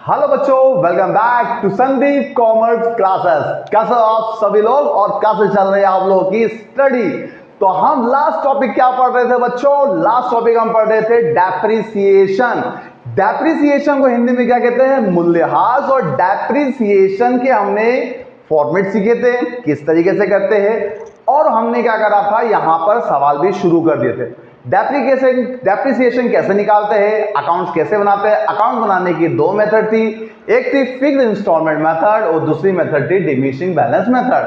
Hello बच्चों, welcome back to Sandeep Commerce Classes. कैसे हो आप सभी लोग और कैसे चल रही है आप लोगों की स्टडी। तो हम लास्ट टॉपिक क्या पढ़ रहे थे बच्चों? लास्ट टॉपिक हम पढ़ रहे थे डेप्रिसिएशन। डेप्रिसिएशन को हिंदी में क्या कहते हैं? मूल्यह्रास। और डेप्रिसिएशन के हमने फॉर्मेट सीखे थे, किस तरीके से करते हैं, और हमने क्या करा था, यहां पर सवाल भी शुरू कर दिए थे। डेप्रिसिएशन कैसे निकालते हैं, अकाउंट्स कैसे बनाते हैं। अकाउंट बनाने की दो मेथड थी, एक थी फिक्स्ड इंस्टॉलमेंट मेथड और दूसरी मेथड थी diminishing balance method.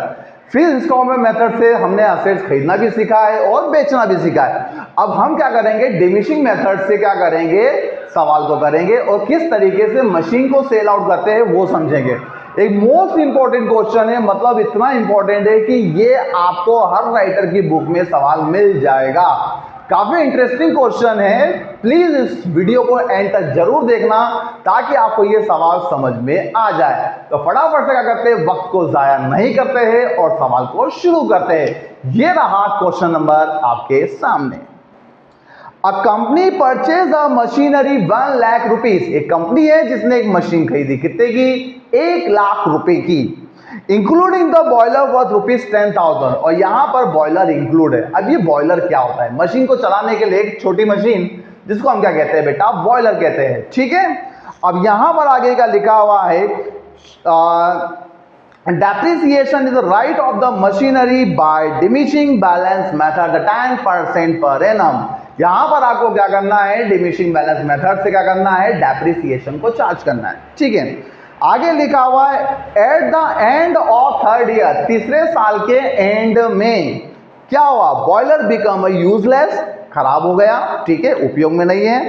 Fixed instalment method से हमने एसेट्स खरीदना भी सीखा है और बेचना भी सीखा है। अब हम क्या करेंगे, डिमिनिशिंग मेथड से क्या करेंगे, सवाल को करेंगे और किस तरीके से मशीन को सेल आउट करते हैं वो समझेंगे। एक मोस्ट इंपॉर्टेंट क्वेश्चन है, मतलब इतना इंपॉर्टेंट है कि ये आपको हर राइटर की बुक में सवाल मिल जाएगा। काफी इंटरेस्टिंग क्वेश्चन है, प्लीज इस वीडियो को एंड तक जरूर देखना ताकि आपको ये सवाल समझ में आ जाए। तो फटाफट से क्या करते हैं, वक्त को जाया नहीं करते हैं और सवाल को शुरू करते हैं। ये रहा क्वेश्चन नंबर आपके सामने। A company purchase a machinery 1 lakh rupees. एक कंपनी है जिसने एक मशीन खरीदी, कितने की? 1 लाख रुपए की। Including the boiler worth rupees 10,000। और यहां पर बॉयलर इंक्लूड है। अब ये बॉयलर क्या होता है? मशीन को चलाने के लिए एक छोटी मशीन, जिसको हम क्या कहते हैं बेटा? बॉयलर कहते हैं। ठीक है, अब यहां पर आगे का लिखा हुआ है depreciation is the right of the machinery by diminishing balance method 10% per annum। यहां पर आपको क्या करना है, डिमिनिशिंग बैलेंस मेथड से क्या करना है, डेप्रिसिएशन को चार्ज करना है। ठीक है, आगे लिखा हुआ है at the end of third year. तीसरे साल के एंड में क्या हुआ? बॉयलर बिकम यूजलेस, खराब हो गया। ठीक है, उपयोग में नहीं है।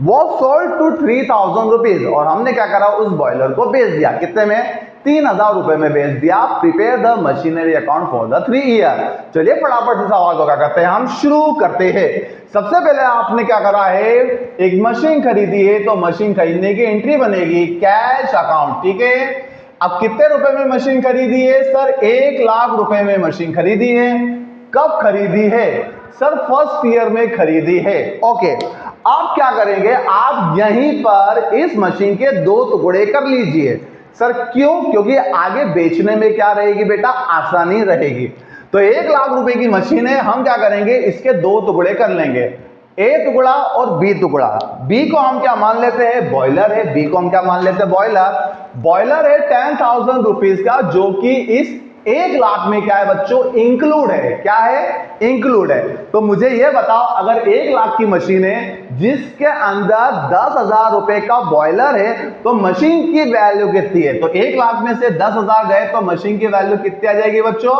वो सोल्ड टू 3,000 रुपीज। और हमने क्या करा, उस बॉयलर को बेच दिया। कितने में? 3,000 रुपए में बेच दिया। Prepare the machinery account for the 3 year. चलिए फटाफट से सवाल को क्या करते हैं, हम शुरू करते हैं। सबसे पहले आपने क्या करा है, एक मशीन खरीदी है तो मशीन खरीदने की एंट्री बनेगी कैश अकाउंट। ठीक है, अब कितने रुपए में मशीन खरीदी है सर? 1 लाख रुपए में मशीन खरीदी है। कब खरीदी है सर? फर्स्ट ईयर में खरीदी है। ओके, आप क्या करेंगे, आप यहीं पर इस मशीन के 2 टुकड़े कर लीजिए। सर क्यों? क्योंकि आगे बेचने में क्या रहेगी बेटा? आसानी रहेगी। तो 1 लाख रुपए की मशीन है, हम क्या करेंगे, इसके 2 टुकड़े कर लेंगे, ए टुकड़ा और बी टुकड़ा। बी को हम क्या मान लेते हैं? बॉयलर है। बी को हम क्या मान लेते हैं? बॉयलर। बॉयलर है 10,000 रुपीज का, जो कि इस 1 लाख में क्या है बच्चों? इंक्लूड है। क्या है? इंक्लूड है। तो मुझे यह बताओ, अगर 1 लाख की मशीन है जिसके अंदर 10,000 रुपए का बॉयलर है, तो मशीन की वैल्यू कितनी है? तो 1 लाख में से 10,000 गए तो मशीन की वैल्यू कितनी आ जाएगी बच्चों?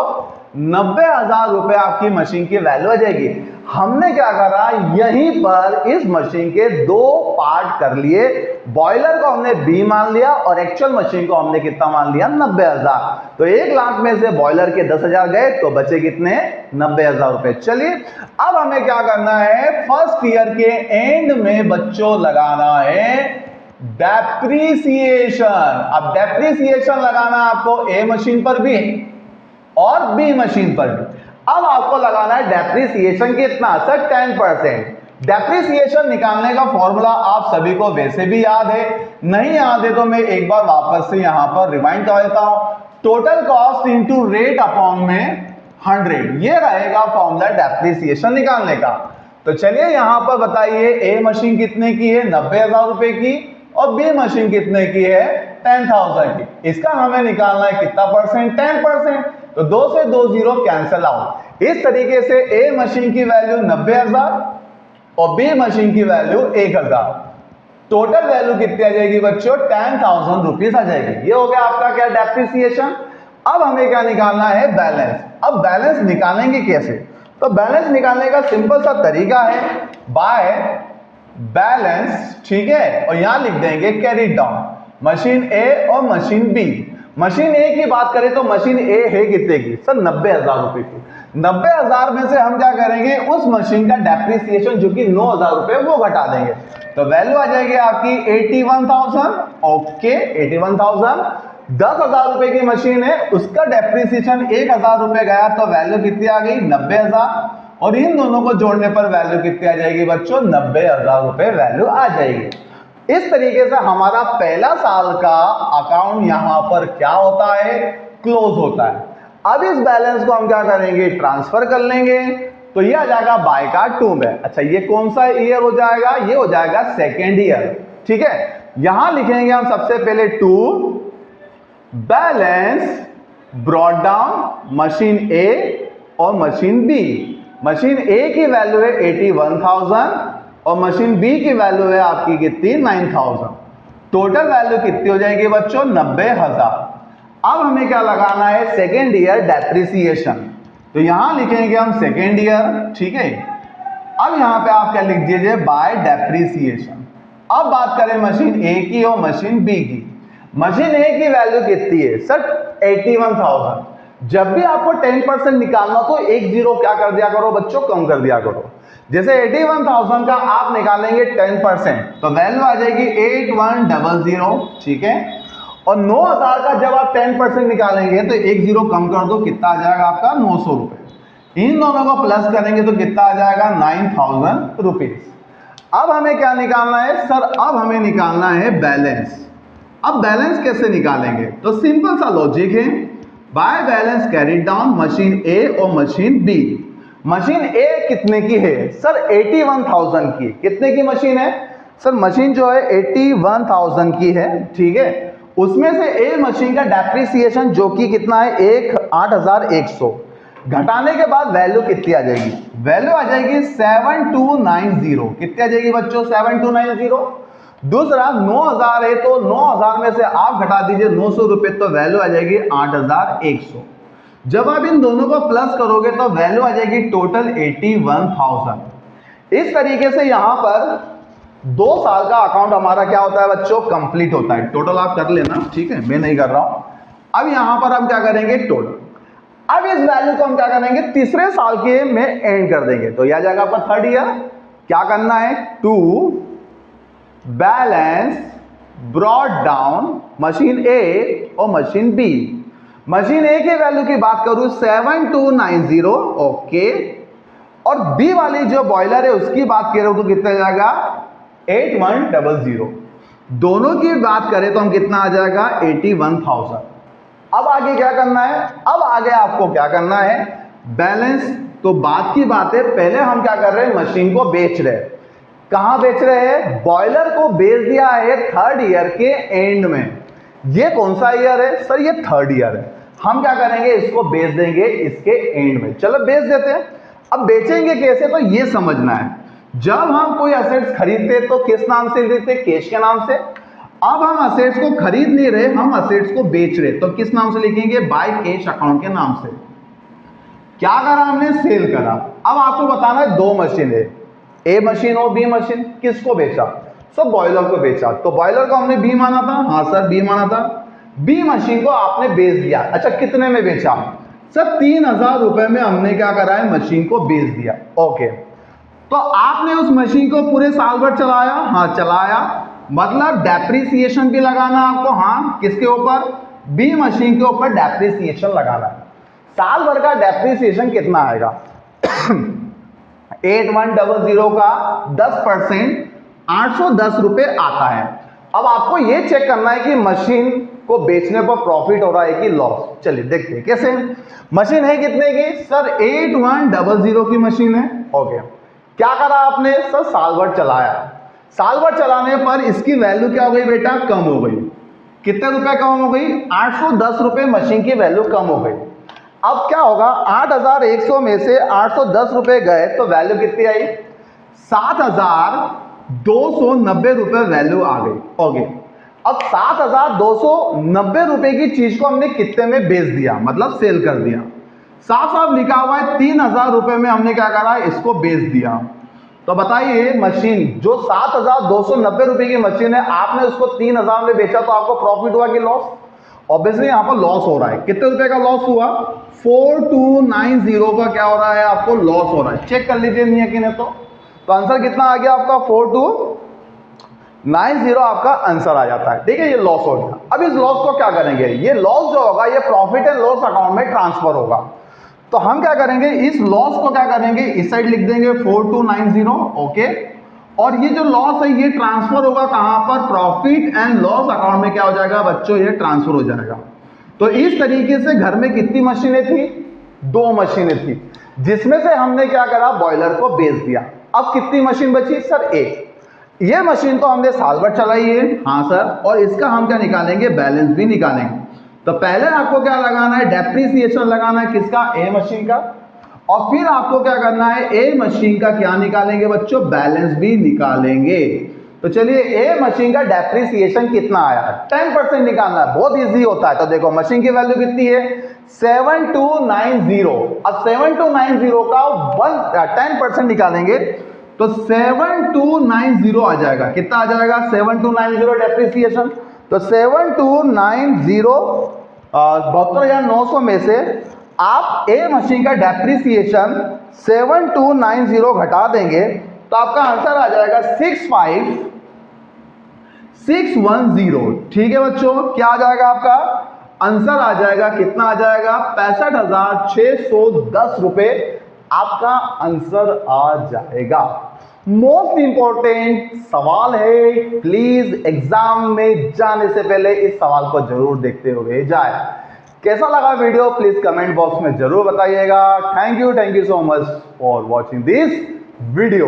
90,000 रुपए आपकी मशीन की वैल्यू आ जाएगी। हमने क्या करा, यहीं पर इस मशीन के 2 पार्ट कर लिए। बॉयलर को हमने बी मान लिया और एक्चुअल मशीन को हमने कितना मान लिया? 90,000। तो 1 लाख में से बॉयलर के 10,000 गए तो बचे कितने? 90,000 रुपए। चलिए अब हमें क्या करना है, फर्स्ट ईयर के एंड में बच्चों लगाना है डेप्रिसिएशन। अब डेप्रिसिएशन लगाना आपको ए मशीन पर भी और बी मशीन पर भी। अब आपको लगाना है डेप्रिसिएशन कितना सर? 10%। डेप्रिसिएशन निकालने का फॉर्मूला आप सभी को वैसे भी याद है, नहीं याद है तो मैं एक बार वापस से यहां पर रिमाइंड कर देता हूं। Total cost into rate upon में 100, ये रहेगा फॉर्मूला डेप्रिसिएशन निकालने का। तो चलिए यहां पर बताइए, ए मशीन कितने की है? 90,000 रुपए की। और बी मशीन कितने की है? 10,000 की। इसका हमें निकालना है कितना परसेंट? 10%। तो 2 से 2 जीरो कैंसिल आउट। इस तरीके से ए मशीन की वैल्यू 90,000 और बी मशीन की वैल्यू 1,000। टोटल वैल्यू कितनी आ जाएगी बच्चों? 10,000 रुपीज आ जाएगी। ये हो गया आपका क्या? डेप्रिसिएशन। अब हमें क्या निकालना है? बैलेंस। अब बैलेंस निकालेंगे कैसे? तो बैलेंस निकालने का सिंपल सा तरीका है, बाय बैलेंस। ठीक है, और यहां लिख देंगे कैरी डाउन मशीन ए और मशीन बी। मशीन ए की बात करें तो मशीन ए है कितने की सर? 90,000 रुपए की। 90,000 में से हम क्या करेंगे, उस मशीन का डेप्रिसिएशन जो कि 9,000 रुपए वो घटा देंगे। तो वैल्यू आ जाएगी आपकी 81,000। ओके, 81,000। 10,000 रुपए की मशीन है, उसका डेप्रिसिएशन 1,000 रुपए गया तो वैल्यू कितनी आ गई? 90,000। और इन दोनों को जोड़ने पर वैल्यू कितनी आ जाएगी बच्चों? 90,000 रुपए वैल्यू आ जाएगी। इस तरीके से हमारा पहला साल का अकाउंट यहां पर क्या होता है, क्लोज होता है। अब इस बैलेंस को हम क्या करेंगे, ट्रांसफर कर लेंगे, तो ये आ जाएगा बाय का 2 में। अच्छा ये कौन सा ईयर हो जाएगा, ये हो जाएगा सेकेंड ईयर। ठीक है, यहां लिखेंगे हम सबसे पहले 2 balance brought down machine A और मशीन बी। मशीन ए की वैल्यू है 81,000 और मशीन बी की वैल्यू है आपकी कितनी, 9,000। टोटल वैल्यू कितनी हो जाएगी बच्चों, 90,000। अब हमें क्या लगाना है, सेकेंड ईयर डेप्रिसिएशन। तो यहां लिखेंगे हम सेकेंड ईयर। ठीक है, अब यहां पे आप क्या लिख दीजिए, बाय डेप्रिसिएशन। अब बात करें मशीन ए की और मशीन बी की। मशीन ए की वैल्यू कितनी है सर, 81,000। जब भी आपको 10% निकालना तो एक जीरो क्या कर दिया करो बच्चों, कम कर दिया करो। जैसे 81,000 का आप निकालेंगे 10% तो वैल्यू आ जाएगी 8100। ठीक है, और 9,000 का जब आप 10% निकालेंगे तो एक जीरो कम कर दो, कितना आ जाएगा आपका, 900 रुपए। इन दोनों को प्लस करेंगे तो कितना आ जाएगा, 9,000 रुपीज। अब हमें क्या निकालना है सर, अब हमें निकालना है बैलेंस। अब बैलेंस कैसे निकालेंगे, तो सिंपल सा लॉजिक है, by balance carried down machine A और मशीन बी। मशीन ए कितने की है सर, 81,000 की। कितने की मशीन है सर, मशीन जो है 81,000 की है। ठीक है, उसमें से ए मशीन का डेप्रिसिएशन जो कि कितना है, 8,100 घटाने के बाद वैल्यू कितनी आ जाएगी, वैल्यू आ जाएगी 7290। कितनी आ जाएगी बच्चों, 7290। दूसरा 9,000 है तो 9,000 में से आप घटा दीजिए 900 रुपए, तो वैल्यू आ जाएगी 8,100। जब आप इन दोनों को प्लस करोगे तो वैल्यू आ जाएगी टोटल 81,000। इस तरीके से यहां पर 2 साल का अकाउंट हमारा क्या होता है बच्चों, कंप्लीट होता है। टोटल आप कर लेना, ठीक है, मैं नहीं कर रहा हूं। अब यहां पर हम क्या करेंगे, टोटल। अब इस वैल्यू को हम क्या करेंगे, तीसरे साल के में एंड कर देंगे, तो यह आ जाएगा आपका थर्ड ईयर। क्या करना है, 2 balance brought down machine A और मशीन बी। मशीन ए की वैल्यू की बात करूं 7290, ओके, और बी वाली जो बॉयलर है उसकी बात करें तो कितना जाएगा, 8100। दोनों की बात करें तो हम कितना आ जाएगा, 81,000। अब आगे क्या करना है, अब आगे आपको क्या करना है, बैलेंस। तो बात की बात है, पहले हम क्या कर रहे हैं, मशीन को बेच रहे हैं। कहां बेच रहे हैं, बॉयलर को बेच दिया है थर्ड ईयर के एंड में। ये कौन सा ईयर है सर, ये थर्ड ईयर है। हम क्या करेंगे, इसको बेच देंगे इसके एंड में। चलो बेच देते हैं। अब बेचेंगे कैसे, तो ये समझना है। जब हम कोई असेट्स खरीदते तो किस नाम से खरीदते, कैश के नाम से। अब हम असेट्स को खरीद नहीं रहे, हम असेट्स को बेच रहे, तो किस नाम से लिखेंगे, बाय कैश अकाउंट के नाम से। क्या करा हमने, सेल करा। अब आपको बताना है 2 मशीन है, ए मशीन और बी मशीन। किसको बेचा, सब बॉयलर को बेचा। तो बॉयलर को हमने बी माना था, हाँ सर बी माना था। बी मशीन को आपने बेच दिया। अच्छा कितने में बेचा सर, 3,000 रुपए में हमने क्या करा है, मशीन को बेच दिया। ओके, तो आपने उस मशीन को पूरे साल भर चलाया, हाँ चलाया, मतलब डेप्रिसिएशन भी लगाना आपको, हाँ किसके ऊपर, बी मशीन के ऊपर डेप्रिसिएशन लगाना है। साल भर का डेप्रिसिएशन कितना आएगा 8100 का 10% 810 रुपए आता है। अब आपको यह चेक करना है कि मशीन को बेचने पर प्रॉफिट हो रहा है कि लॉस। चलिए देखते हैं कैसे। मशीन है कितने की सर, 8100 की मशीन है। ओके, क्या करा आपने सर, साल भर चलाया। साल भर चलाने पर इसकी वैल्यू क्या हो गई बेटा, कम हो गई। कितने रुपए कम हो गई, 810 रुपए मशीन की वैल्यू कम हो गई। अब क्या होगा, 8,100 में से 810 रुपए गए तो वैल्यू कितनी आई, 7,290 रुपए वैल्यू आ गई। ओके, अब 7,290 रुपए की चीज को हमने कितने में बेच दिया, मतलब सेल कर दिया। साफ साफ लिखा हुआ है 3,000 रुपए में हमने क्या करा, इसको बेच दिया। तो बताइए मशीन जो 7,290 रुपए की मशीन है, आपने उसको 3,000 में बेचा, तो आपको प्रॉफिट हुआ कि लॉस। ऑब्वियसली यहां पर लॉस हो रहा है। कितने रुपए का लॉस हुआ, 4290 का क्या हो रहा है, आपको लॉस हो रहा है। चेक कर लीजिए, नहीं है कि नहीं। तो आंसर कितना आ गया आपका, 4290 आपका आंसर आ जाता है। ठीक है, ये लॉस हो गया। अब इस लॉस को क्या करेंगे, ये लॉस जो होगा ये प्रॉफिट एंड लॉस अकाउंट में ट्रांसफर होगा। तो हम क्या करेंगे, इस लॉस को क्या करेंगे, इस साइड लिख देंगे 4290। ओके, और ये जो लॉस है ये ट्रांसफर होगा कहां पर, प्रॉफिट एंड लॉस अकाउंट में क्या हो जाएगा बच्चों, ये ट्रांसफर हो जाएगा। तो इस तरीके से घर में कितनी मशीनें थी, 2 मशीनें थी, जिसमें से हमने क्या करा, बॉयलर को बेच दिया। अब कितनी मशीन बची सर, 1। ये मशीन तो हमने साल भर चलाई है, हाँ सर, और इसका हम क्या निकालेंगे, बैलेंस भी निकालेंगे। तो पहले आपको क्या लगाना है, डेप्रिसिएशन लगाना है, किसका, ए मशीन का, और फिर आपको क्या करना है, ए मशीन का क्या निकालेंगे बच्चों, बैलेंस भी निकालेंगे। तो चलिए ए मशीन का डेप्रिसिएशन कितना आया है, 10% निकालना है, बहुत इजी होता है। तो देखो मशीन की वैल्यू कितनी है, 7290। अब 7290 का 10% निकालेंगे तो 7290 आ जाएगा, कितना आ जाएगा, 7290 डेप्रिसिएशन। तो 7290 72,900 में से आप ए मशीन का डेप्रिसिएशन 7290 घटा देंगे तो आपका आंसर आ जाएगा 65610। ठीक है बच्चों, क्या आ जाएगा आपका आंसर, आ जाएगा कितना आ जाएगा, 65,610 रुपए आपका आंसर आ जाएगा। मोस्ट इंपॉर्टेंट सवाल है, प्लीज एग्जाम में जाने से पहले इस सवाल को जरूर देखते हुए जाए। कैसा लगा वीडियो प्लीज कमेंट बॉक्स में जरूर बताइएगा। Thank you so much for watching this video.